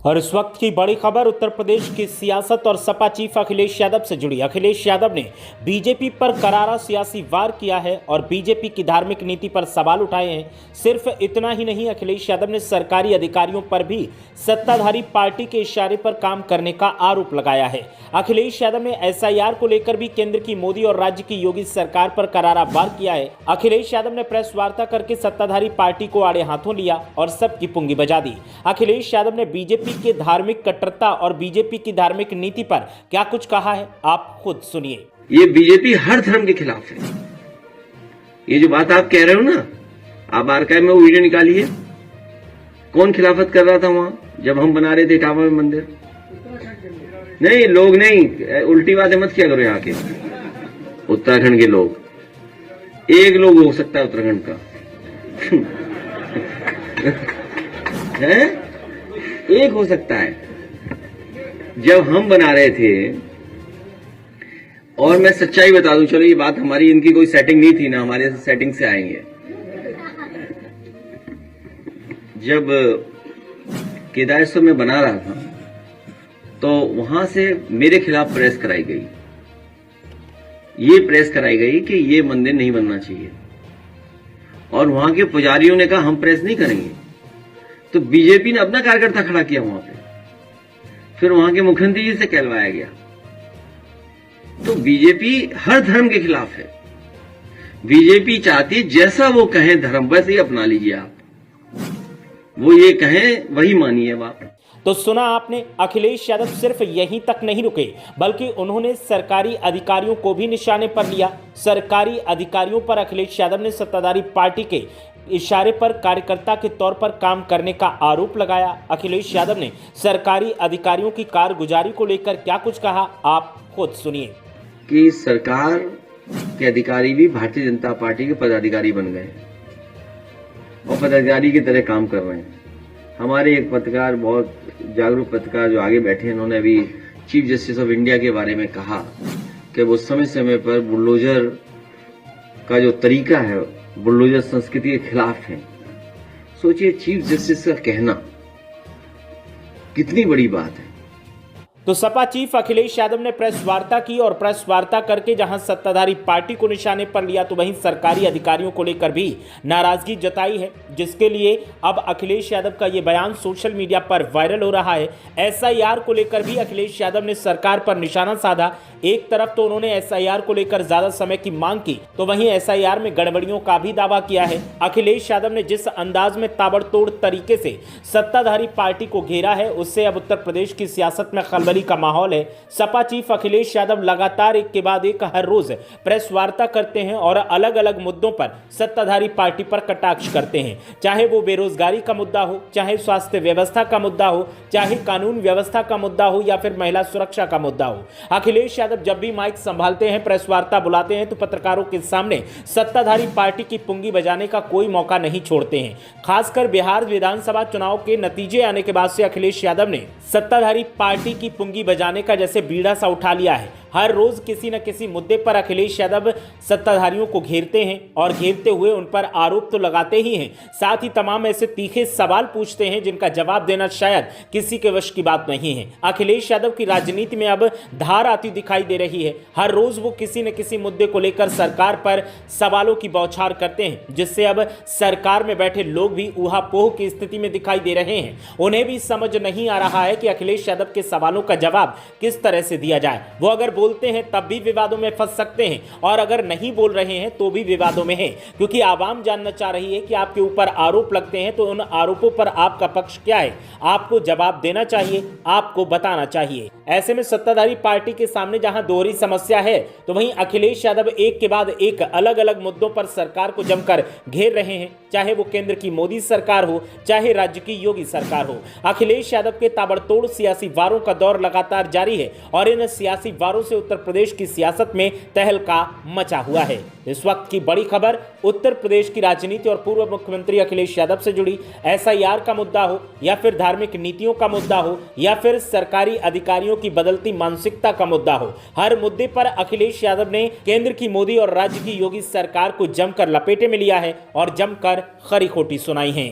और इस वक्त की बड़ी खबर उत्तर प्रदेश की सियासत और सपा चीफ अखिलेश यादव से जुड़ी। अखिलेश यादव ने बीजेपी पर करारा सियासी वार किया है और बीजेपी की धार्मिक नीति पर सवाल उठाए हैं। सिर्फ इतना ही नहीं, अखिलेश यादव ने सरकारी अधिकारियों पर भी सत्ताधारी पार्टी के इशारे पर काम करने का आरोप लगाया है। अखिलेश यादव ने एसआईआर को लेकर भी केंद्र की मोदी और राज्य की योगी सरकार पर करारा वार किया है। अखिलेश यादव ने प्रेस वार्ता करके सत्ताधारी पार्टी को आड़े हाथों लिया और सबकी पुंगी बजा दी। अखिलेश यादव ने बीजेपी के धार्मिक कट्टरता और बीजेपी की धार्मिक नीति पर क्या कुछ कहा है, आप खुद सुनिए। ये बीजेपी हर धर्म के खिलाफ है। ये जो बात आप कह रहे हो ना, आप आर्काइव में वो वीडियो निकालिए। कौन खिलाफत कर रहा था वहां जब हम बना रहे थे इटावा में मंदिर? नहीं, लोग नहीं, उल्टी बातें मत किया करो। यहाँ के उत्तराखंड के लोग, एक लोग हो सकता है उत्तराखंड का है, एक हो सकता है। जब हम बना रहे थे, और मैं सच्चाई बता दूं, चलो ये बात हमारी, इनकी कोई सेटिंग नहीं थी ना, हमारे सेटिंग से आएंगे। जब केदारेश्वर में बना रहा था तो वहां से मेरे खिलाफ प्रेस कराई गई। ये प्रेस कराई गई कि ये मंदिर नहीं बनना चाहिए, और वहां के पुजारियों ने कहा हम प्रेस नहीं करेंगे। तो बीजेपी ने अपना कार्यकर्ता खड़ा किया वहां पे, फिर वहां के मुख्यमंत्री जी से कहलवाया गया। तो बीजेपी हर धर्म के खिलाफ है। बीजेपी चाहती जैसा वो कहें धर्म वैसे ही अपना लीजिए आप, वो ये कहें वही मानिए आप। तो सुना आपने, अखिलेश यादव सिर्फ यहीं तक नहीं रुके, बल्कि उन्होंने सरकारी अधिकारियों को भी निशाने पर लिया। सरकारी अधिकारियों पर अखिलेश यादव ने सत्ताधारी पार्टी के इशारे पर कार्यकर्ता के तौर पर काम करने का आरोप लगाया। अखिलेश यादव ने सरकारी अधिकारियों की कारगुजारी को लेकर क्या कुछ कहा, आप खुद सुनिए। कि सरकार के अधिकारी भी भारतीय जनता पार्टी के पदाधिकारी बन गए और पदाधिकारी की तरह काम कर रहे हैं। हमारे एक पत्रकार, बहुत जागरूक पत्रकार जो आगे बैठे हैं, उन्होंने अभी चीफ जस्टिस ऑफ इंडिया के बारे में कहा कि वो समय समय पर बुलडोजर का जो तरीका है, बुलडोजर संस्कृति के खिलाफ है। सोचिए, चीफ जस्टिस का कहना कितनी बड़ी बात है। तो सपा चीफ अखिलेश यादव ने प्रेस वार्ता की और प्रेस वार्ता करके जहां सत्ताधारी पार्टी को निशाने पर लिया, तो वहीं सरकारी अधिकारियों को लेकर भी नाराजगी जताई है, जिसके लिए अब अखिलेश यादव का ये बयान सोशल मीडिया पर वायरल हो रहा है। एसआईआर को लेकर भी अखिलेश यादव ने सरकार पर निशाना साधा। एक तरफ तो उन्होंने एसआईआर को लेकर ज्यादा समय की मांग की, तो वहीं एसआईआर में गड़बड़ियों का भी दावा किया है। अखिलेश यादव ने जिस अंदाज में ताबड़तोड़ तरीके से सत्ताधारी पार्टी को घेरा है, उससे अब उत्तर प्रदेश की सियासत में खलबली का माहौल है। सपा चीफ अखिलेश यादव लगातार एक के बाद एक हर रोज प्रेस वार्ता करते हैं और अलग अलग मुद्दों पर सत्ताधारी पार्टी पर कटाक्ष करते हैं, चाहे वो बेरोजगारी का मुद्दा हो, चाहे स्वास्थ्य व्यवस्था का मुद्दा हो, चाहे कानून व्यवस्था का मुद्दा हो, या फिर महिला सुरक्षा का मुद्दा हो। अखिलेश यादव जब भी माइक संभालते हैं, प्रेस वार्ता बुलाते हैं, तो पत्रकारों के सामने सत्ताधारी पार्टी की पुंगी बजाने का कोई मौका नहीं छोड़ते हैं। खासकर बिहार विधानसभा चुनाव के नतीजे आने के बाद से अखिलेश यादव ने सत्ताधारी पार्टी की पुंगी बजाने का जैसे बीड़ा सा उठा लिया है। हर रोज किसी न किसी मुद्दे पर अखिलेश यादव सत्ताधारियों को घेरते हैं और घेरते हुए उन पर आरोप तो लगाते ही हैं, साथ ही तमाम ऐसे तीखे सवाल पूछते हैं जिनका जवाब देना शायद किसी के वश की बात नहीं है। अखिलेश यादव की राजनीति में अब धार आती दिखाई दे रही है। हर रोज वो किसी न किसी मुद्दे को लेकर सरकार पर सवालों की बौछार करते हैं, जिससे अब सरकार में बैठे लोग भी ऊहापोह की स्थिति में दिखाई दे रहे हैं। उन्हें भी समझ नहीं आ रहा है कि अखिलेश यादव के सवालों का जवाब किस तरह से दिया जाए। वो अगर बोलते हैं तब भी विवादों में फंस सकते हैं, और अगर नहीं बोल रहे हैं तो भी विवादों में हैं, क्योंकि आवाम जानना चाह रही है कि आपके ऊपर आरोप लगते हैं तो उन आरोपों पर आपका पक्ष क्या है। आपको जवाब देना चाहिए, आपको बताना चाहिए। ऐसे में सत्ताधारी पार्टी के सामने जहां दोहरी समस्या है, तो वहीं अखिलेश यादव एक के बाद एक अलग अलग मुद्दों पर सरकार को जमकर घेर रहे हैं, चाहे वो केंद्र की मोदी सरकार हो, चाहे राज्य की योगी सरकार हो। अखिलेश यादव के ताबड़तोड़ सियासी वारों का दौर लगातार जारी है और इन सियासी वारों से उत्तर प्रदेश की सियासत में तहलका मचा हुआ है। इस वक्त की बड़ी खबर उत्तर प्रदेश की राजनीति और पूर्व मुख्यमंत्री अखिलेश यादव से जुड़ी। एसआईआर का मुद्दा हो, या फिर धार्मिक नीतियों का मुद्दा हो, या फिर सरकारी अधिकारियों की बदलती मानसिकता का मुद्दा हो, हर मुद्दे पर अखिलेश यादव ने केंद्र की मोदी और राज्य की योगी सरकार को जमकर लपेटे में लिया है और जमकर खरी खोटी सुनाई है।